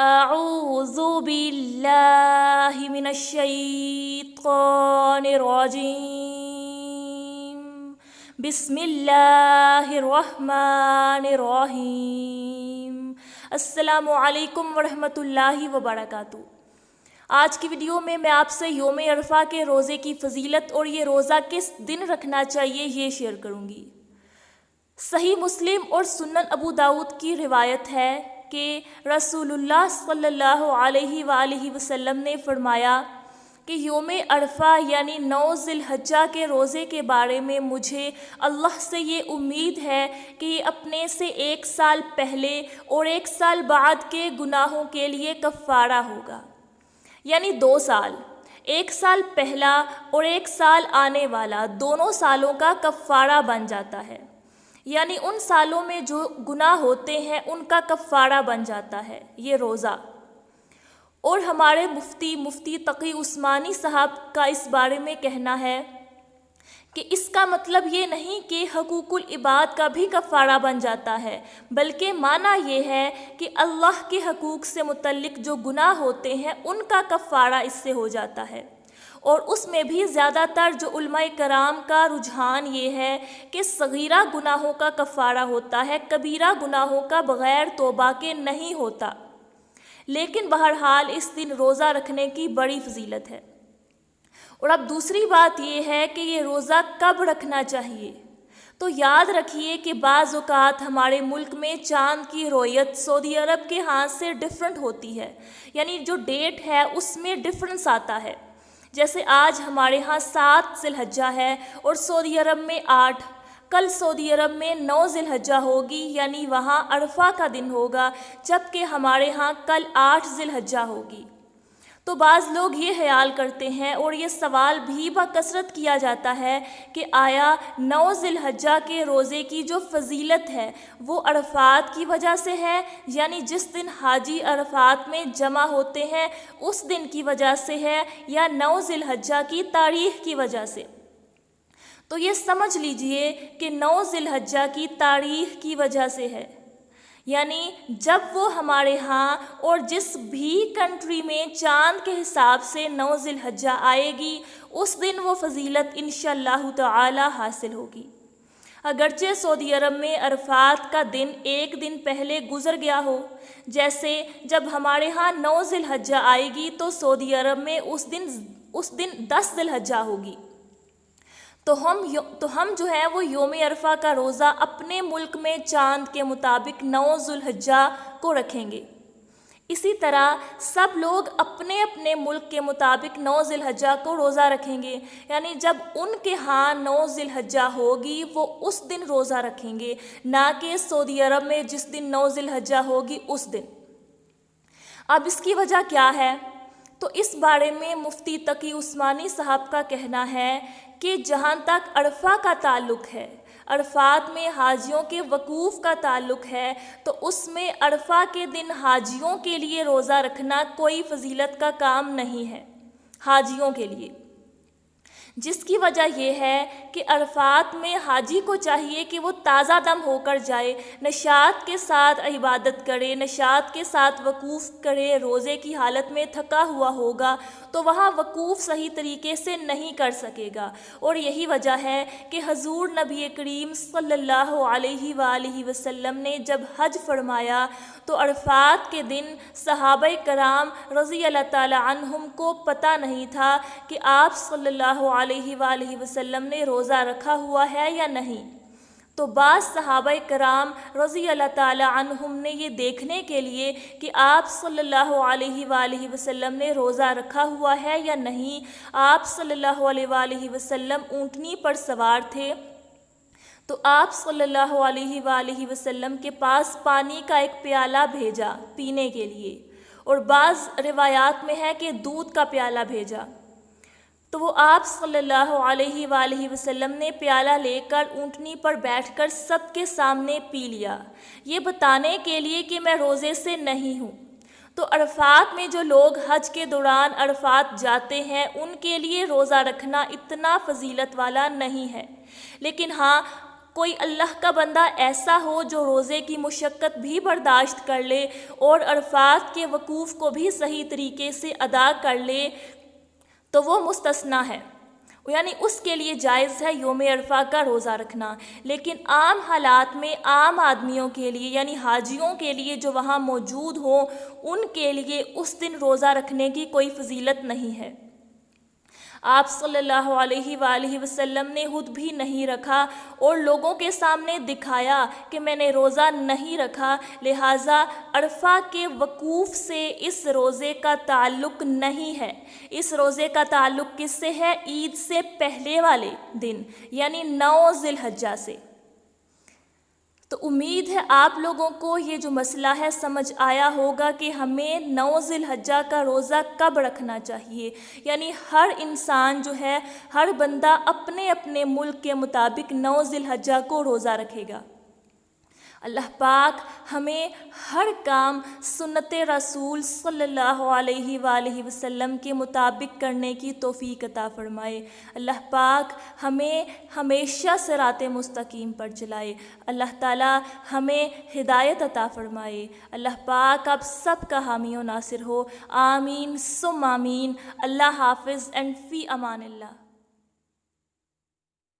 اعوذ باللہ من الشیطان الرجیم بسم اللہ الرحمن الرحیم۔ السلام علیکم ورحمۃ اللہ وبرکاتہ۔ آج کی ویڈیو میں آپ سے یوم عرفہ کے روزے کی فضیلت اور یہ روزہ کس دن رکھنا چاہیے یہ شیئر کروں گی۔ صحیح مسلم اور سنن ابو داؤد کی روایت ہے کہ رسول اللہ صلی اللہ علیہ وآلہ وسلم نے فرمایا کہ یوم عرفہ یعنی 9 ذی الحجہ کے روزے کے بارے میں مجھے اللہ سے یہ امید ہے کہ یہ اپنے سے 1 سال پہلے اور 1 سال بعد کے گناہوں کے لیے کفارہ ہوگا، یعنی 2 سال، 1 سال پہلا اور 1 سال آنے والا، دونوں سالوں کا کفارہ بن جاتا ہے، یعنی ان سالوں میں جو گناہ ہوتے ہیں ان کا کفارہ بن جاتا ہے یہ روزہ۔ اور ہمارے مفتی تقی عثمانی صاحب کا اس بارے میں کہنا ہے کہ اس کا مطلب یہ نہیں کہ حقوق العباد کا بھی کفارہ بن جاتا ہے، بلکہ معنی یہ ہے کہ اللہ کے حقوق سے متعلق جو گناہ ہوتے ہیں ان کا کفارہ اس سے ہو جاتا ہے۔ اور اس میں بھی زیادہ تر جو علماء کرام کا رجحان یہ ہے کہ صغیرہ گناہوں کا کفارہ ہوتا ہے، کبیرہ گناہوں کا بغیر توبہ کے نہیں ہوتا۔ لیکن بہرحال اس دن روزہ رکھنے کی بڑی فضیلت ہے۔ اور اب دوسری بات یہ ہے کہ یہ روزہ کب رکھنا چاہیے؟ تو یاد رکھیے کہ بعض اوقات ہمارے ملک میں چاند کی رویت سعودی عرب کے ہاتھ سے ڈیفرنٹ ہوتی ہے، یعنی جو ڈیٹ ہے اس میں ڈیفرنس آتا ہے۔ جیسے آج ہمارے ہاں 7 ذی الحجہ ہے اور سعودی عرب میں 8، کل سعودی عرب میں 9 ذی الحجہ ہوگی، یعنی وہاں عرفہ کا دن ہوگا، جبکہ ہمارے ہاں کل 8 ذی الحجہ ہوگی۔ تو بعض لوگ یہ خیال کرتے ہیں اور یہ سوال بھی بکثرت کیا جاتا ہے کہ آیا 9 ذی الحجہ کے روزے کی جو فضیلت ہے وہ عرفات کی وجہ سے ہے، یعنی جس دن حاجی عرفات میں جمع ہوتے ہیں اس دن کی وجہ سے ہے، یا 9 ذی الحجہ کی تاریخ کی وجہ سے؟ تو یہ سمجھ لیجئے کہ 9 ذی الحجہ کی تاریخ کی وجہ سے ہے، یعنی جب وہ ہمارے ہاں اور جس بھی کنٹری میں چاند کے حساب سے 9 ذی الحجہ آئے گی اس دن وہ فضیلت انشاءاللہ تعالی حاصل ہوگی۔ اگرچہ سعودی عرب میں عرفات کا دن 1 دن پہلے گزر گیا ہو، جیسے جب ہمارے ہاں 9 ذی الحجہ آئے گی تو سعودی عرب میں اس دن 10 ذی الحجہ ہوگی، تو ہم جو ہے وہ یوم عرفہ کا روزہ اپنے ملک میں چاند کے مطابق 9 ذی الحجہ کو رکھیں گے۔ اسی طرح سب لوگ اپنے اپنے ملک کے مطابق 9 ذی الحجہ کو روزہ رکھیں گے، یعنی جب ان کے ہاں 9 ذی الحجہ ہوگی وہ اس دن روزہ رکھیں گے، نہ کہ سعودی عرب میں جس دن 9 ذی الحجہ ہوگی اس دن۔ اب اس کی وجہ کیا ہے؟ تو اس بارے میں مفتی تقی عثمانی صاحب کا کہنا ہے کہ جہاں تک عرفہ کا تعلق ہے، عرفات میں حاجیوں کے وقوف کا تعلق ہے، تو اس میں عرفہ کے دن حاجیوں کے لیے روزہ رکھنا کوئی فضیلت کا کام نہیں ہے حاجیوں کے لیے، جس کی وجہ یہ ہے کہ عرفات میں حاجی کو چاہیے کہ وہ تازہ دم ہو کر جائے، نشاط کے ساتھ عبادت کرے، نشاط کے ساتھ وقوف کرے، روزے کی حالت میں تھکا ہوا ہوگا تو وہاں وقوف صحیح طریقے سے نہیں کر سکے گا۔ اور یہی وجہ ہے کہ حضور نبی کریم صلی اللہ علیہ وآلہ وسلم نے جب حج فرمایا تو عرفات کے دن صحابہ کرام رضی اللہ تعالی عنہم کو پتہ نہیں تھا کہ آپ صلی اللہ علیہ وآلہ وسلم نے روزہ رکھا ہوا ہے یا نہیں۔ تو بعض صحابہ کرام رضی اللہ تعالی عنہم نے یہ دیکھنے کے لیے کہ آپ صلی اللہ علیہ وآلہ وسلم نے روزہ رکھا ہوا ہے یا نہیں، آپ صلی اللہ علیہ وآلہ وسلم اونٹنی پر سوار تھے، تو آپ صلی اللہ علیہ وآلہ وسلم کے پاس پانی کا ایک پیالہ بھیجا پینے کے لیے، اور بعض روایات میں ہے کہ دودھ کا پیالہ بھیجا، تو وہ آپ صلی اللہ علیہ وآلہ وسلم نے پیالہ لے کر اونٹنی پر بیٹھ کر سب کے سامنے پی لیا، یہ بتانے کے لیے کہ میں روزے سے نہیں ہوں۔ تو عرفات میں جو لوگ حج کے دوران عرفات جاتے ہیں ان کے لیے روزہ رکھنا اتنا فضیلت والا نہیں ہے، لیکن ہاں کوئی اللہ کا بندہ ایسا ہو جو روزے کی مشقت بھی برداشت کر لے اور عرفات کے وقوف کو بھی صحیح طریقے سے ادا کر لے تو وہ مستثنیٰ ہے، یعنی اس کے لیے جائز ہے یوم عرفہ کا روزہ رکھنا۔ لیکن عام حالات میں عام آدمیوں کے لیے یعنی حاجیوں کے لیے جو وہاں موجود ہوں، ان کے لیے اس دن روزہ رکھنے کی کوئی فضیلت نہیں ہے۔ آپ صلی اللہ علیہ وآلہ وسلم نے خود بھی نہیں رکھا اور لوگوں کے سامنے دکھایا کہ میں نے روزہ نہیں رکھا، لہٰذا عرفہ کے وقوف سے اس روزے کا تعلق نہیں ہے۔ اس روزے کا تعلق کس سے ہے؟ عید سے پہلے والے دن یعنی 9 ذی الحجہ سے۔ تو امید ہے آپ لوگوں کو یہ جو مسئلہ ہے سمجھ آیا ہوگا کہ ہمیں 9 ذی الحجہ کا روزہ کب رکھنا چاہیے، یعنی ہر انسان جو ہے، ہر بندہ اپنے اپنے ملک کے مطابق 9 ذی الحجہ کو روزہ رکھے گا۔ اللہ پاک ہمیں ہر کام سنت رسول صلی اللہ علیہ وآلہ وسلم کے مطابق کرنے کی توفیق عطا فرمائے۔ اللہ پاک ہمیں ہمیشہ صراط مستقیم پر چلائے۔ اللہ تعالی ہمیں ہدایت عطا فرمائے۔ اللہ پاک آپ سب کا حامی و ناصر ہو۔ آمین ثم آمین۔ اللہ حافظ اینڈ فی امان اللہ۔